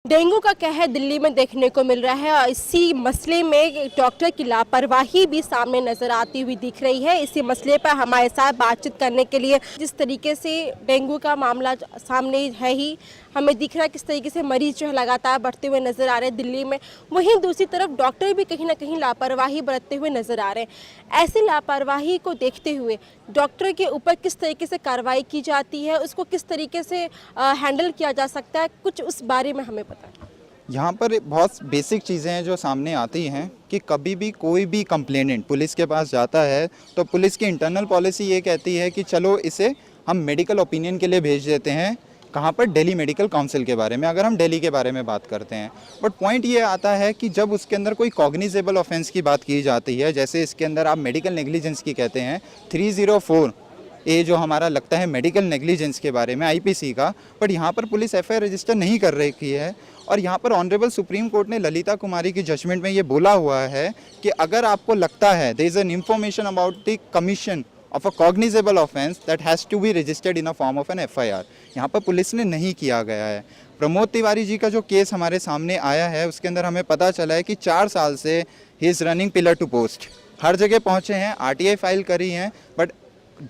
Dengue का कहर दिल्ली में देखने को मिल रहा है और इसी मसले में डॉक्टर की लापरवाही भी सामने नजर आती हुई दिख रही है। इसी मसले पर हमारे साथ बातचीत करने के लिए जिस तरीके से डेंगू का मामला सामने है ही हमें दिख रहा है, किस तरीके से मरीज जो है लगातार बढ़ते हुए नजर आ रहे हैं दिल्ली में, वहीं दूसरी तरफ डॉक्टर भी कहीं ना कहीं लापरवाही बरतते हुए नजर आ रहे हैं। ऐसी लापरवाही को देखते हुए डॉक्टर के ऊपर किस तरीके से कार्रवाई की जाती है, उसको किस तरीके से हैंडल किया जा सकता है, कुछ उस बारे में हमें पता है। यहाँ पर बहुत बेसिक चीज़ें हैं जो सामने आती हैं कि कभी भी कोई भी कंप्लेनेंट पुलिस के पास जाता है तो पुलिस की इंटरनल पॉलिसी ये कहती है कि चलो इसे हम मेडिकल ओपिनियन के लिए भेज देते हैं। कहाँ पर? दिल्ली मेडिकल काउंसिल के बारे में, अगर हम दिल्ली के बारे में बात करते हैं। बट पॉइंट ये आता है कि जब उसके अंदर कोई कॉग्निजेबल ऑफेंस की बात की जाती है, जैसे इसके अंदर आप मेडिकल नेग्लिजेंस की कहते हैं 304 ये जो हमारा लगता है मेडिकल नेग्लिजेंस के बारे में आईपीसी का, बट यहाँ पर पुलिस एफआईआर रजिस्टर नहीं कर रही है। और यहाँ पर ऑनरेबल सुप्रीम कोर्ट ने ललिता कुमारी की जजमेंट में ये बोला हुआ है कि अगर आपको लगता है there is an information about the commission of a cognizable offence that has to be registered in a form of an FIR, यहाँ पर पुलिस ने नहीं किया गया है। प्रमोद तिवारी जी का जो केस हमारे सामने आया है उसके अंदर हमें पता चला है कि 4 साल से ही is running pillar to post, हर जगह पहुँचे हैं, आरटीआई फाइल करी हैं, बट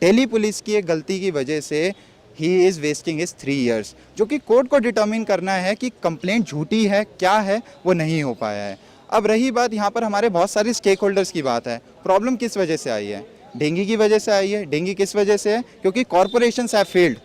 दिल्ली पुलिस की एक गलती की वजह से ही इज़ वेस्टिंग हिज 3 years, जो कि कोर्ट को डिटर्मिन करना है कि कंप्लेंट झूठी है क्या है, वो नहीं हो पाया है। अब रही बात यहाँ पर हमारे बहुत सारे स्टेक होल्डर्स की बात है। प्रॉब्लम किस वजह से आई है? डेंगू की वजह से आई है। डेंगू किस वजह से है? क्योंकि कॉरपोरेशंस हैव फेल्ड।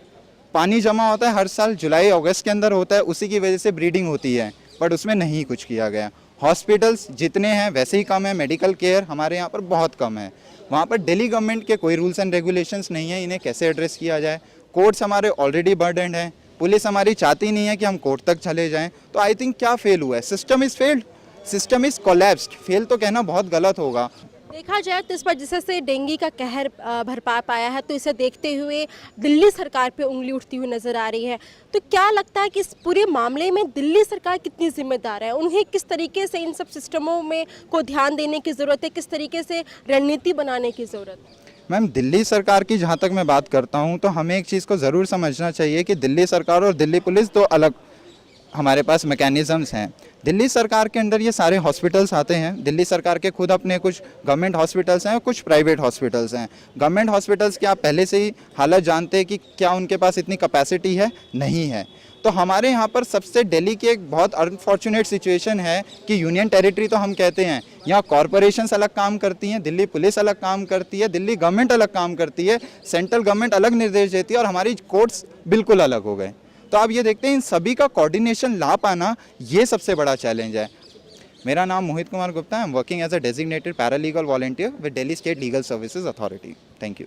पानी जमा होता है हर साल जुलाई अगस्त के अंदर होता है, उसी की वजह से ब्रीडिंग होती है, बट उसमें नहीं कुछ किया गया। हॉस्पिटल्स जितने हैं वैसे ही कम है, मेडिकल केयर हमारे यहाँ पर बहुत कम है। वहाँ पर दिल्ली गवर्नमेंट के कोई रूल्स एंड रेगुलेशंस नहीं है, इन्हें कैसे एड्रेस किया जाए। कोर्ट्स हमारे ऑलरेडी बर्डन्ड हैं, पुलिस हमारी चाहती नहीं है कि हम कोर्ट तक चले जाएं। तो आई थिंक क्या फेल हुआ है? System is failed, system is collapsed. Fail तो कहना बहुत गलत होगा। देखा जाए तो इस पर जिससे डेंगू का कहर भरपा पाया है, तो इसे देखते हुए दिल्ली सरकार पे उंगली उठती हुई नजर आ रही है। तो क्या लगता है कि इस पूरे मामले में दिल्ली सरकार कितनी जिम्मेदार है? उन्हें किस तरीके से इन सब सिस्टमों में को ध्यान देने की ज़रूरत है, किस तरीके से रणनीति बनाने की ज़रूरत है? मैम, दिल्ली सरकार की जहाँ तक मैं बात करता हूँ तो हमें एक चीज़ को ज़रूर समझना चाहिए कि दिल्ली सरकार और दिल्ली पुलिस दो अलग हमारे पास मैकेनिज़म्स हैं। दिल्ली सरकार के अंदर ये सारे हॉस्पिटल्स आते हैं। दिल्ली सरकार के खुद अपने कुछ गवर्नमेंट हॉस्पिटल्स हैं और कुछ प्राइवेट हॉस्पिटल्स हैं। गवर्नमेंट हॉस्पिटल्स की आप पहले से ही हालत जानते हैं कि क्या उनके पास इतनी कैपेसिटी है, नहीं है। तो हमारे यहाँ पर सबसे दिल्ली की एक बहुत अनफॉर्चुनेट सिचुएशन है कि यूनियन टेरिटरी तो हम कहते हैं, यहाँ कॉरपोरेशंस अलग काम करती हैं, दिल्ली पुलिस अलग काम करती है, दिल्ली गवर्नमेंट अलग काम करती है, सेंट्रल गवर्नमेंट अलग निर्देश देती है और हमारी कोर्ट्स बिल्कुल अलग हो गए। तो आप ये देखते हैं इन सभी का कोऑर्डिनेशन ला पाना, ये सबसे बड़ा चैलेंज है। मेरा नाम मोहित कुमार गुप्ता है। I am working as a designated paralegal volunteer with Delhi state legal services authority. Thank you.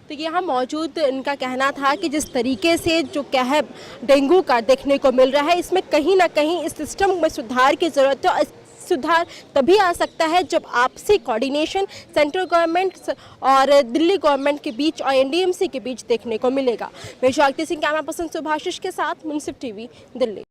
तो यहाँ मौजूद इनका कहना था कि जिस तरीके से जो कहर डेंगू का देखने को मिल रहा है, इसमें कहीं ना कहीं इस सिस्टम में सुधार की ज़रूरत है। और सुधार तभी आ सकता है जब आपसी कोऑर्डिनेशन सेंट्रल गवर्नमेंट और दिल्ली गवर्नमेंट के बीच और एनडीएमसी के बीच देखने को मिलेगा। मैं शाक्ति सिंह, कैमरा पर्सन सुभाषिष के साथ, मुंसिफ टीवी, दिल्ली।